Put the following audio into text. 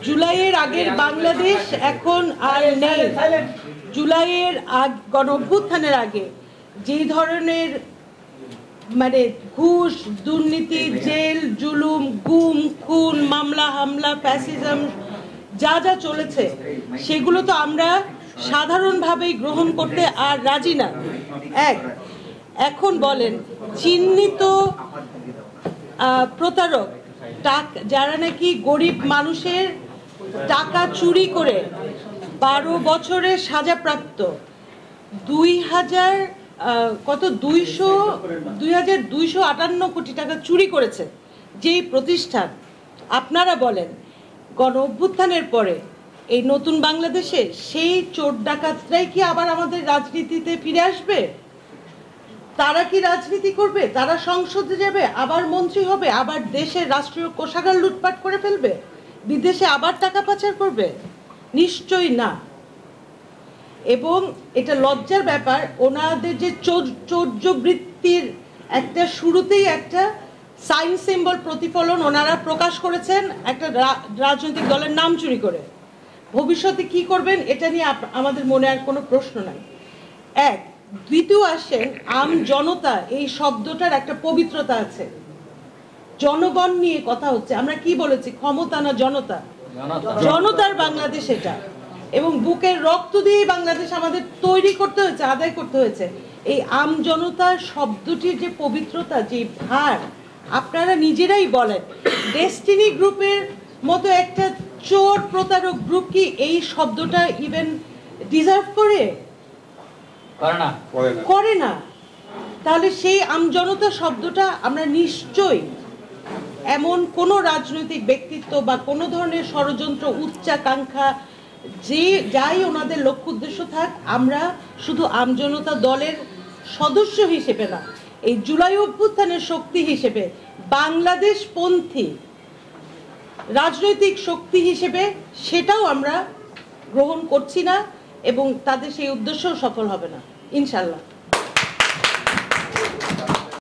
জুলাইয়ের আগের বাংলাদেশ এখন আর নেই। জুলাইয়ের গণ অভ্যুত্থানের আগে যে ধরনের ঘুষ, দুর্নীতি, জেল, জুলুম, গুম, খুন, মামলা হামলা, ফ্যাসিজম যা যা চলেছে সেগুলো তো আমরা সাধারণভাবেই গ্রহণ করতে আর রাজি না। এখন বলেন চিহ্নিত প্রতারক যারা নাকি গরিব মানুষের টাকা চুরি করে 12 বছরের সাজাপ্রাপ্ত 2,258 কোটি টাকা চুরি করেছে যেই প্রতিষ্ঠান, আপনারা বলেন গণ অভ্যুত্থানের পরে এই নতুন বাংলাদেশে সেই চোর ডাকাতরাই কি আবার আমাদের রাজনীতিতে ফিরে আসবে? তারা কি রাজনীতি করবে? তারা সংসদে যাবে, আবার মন্ত্রী হবে, আবার দেশের রাষ্ট্রীয় কোষাগার লুটপাট করে ফেলবে, বিদেশে আবার টাকা পাচার করবে? নিশ্চয়ই না। এবং এটা লজ্জার ব্যাপার, ওনাদের যে চৌর্যবৃত্তির একটা শুরুতেই একটা সাইন সিম্বল প্রতিফলন ওনারা প্রকাশ করেছেন একটা রাজনৈতিক দলের নাম চুরি করে। ভবিষ্যতে কি করবেন এটা নিয়ে আমাদের মনে আর কোনো প্রশ্ন নাই। দ্বিতীয় আসেন, আম জনতা এই শব্দটার একটা পবিত্রতা আছে। জনগণ নিয়ে কথা হচ্ছে, আমরা কি বলেছি? ক্ষমতা না জনতা। জনতার বাংলাদেশ এটা, এবং বুকের রক্ত দিয়ে বাংলাদেশ আমাদের তৈরি করতে হয়েছে, আদায় করতে হয়েছে। এই আম জনতার শব্দটির যে পবিত্রতা, যে ভার, আপনারা নিজেরাই বলেন ডেস্টিনি গ্রুপের মতো একটা চোর প্রতারক গ্রুপ কি এই শব্দটা ইভেন ডিজার্ভ করে? করে না। তাহলে সেই আমজনতা শব্দটা আমরা নিশ্চয়ই এমন কোনো রাজনৈতিক ব্যক্তিত্ব বা কোনো ধরনের ষড়যন্ত্র, উচ্চাকাঙ্ক্ষা, যাই ওনাদের লক্ষ্য উদ্দেশ্য থাক, আমরা শুধু আমজনতা দলের সদস্য হিসেবে না, এই জুলাই অভ্যুত্থানের শক্তি হিসেবে, বাংলাদেশপন্থী রাজনৈতিক শক্তি হিসেবে সেটাও আমরা গ্রহণ করছি না, এবং তাদের সেই উদ্দেশ্যও সফল হবে না ইনশাল্লাহ।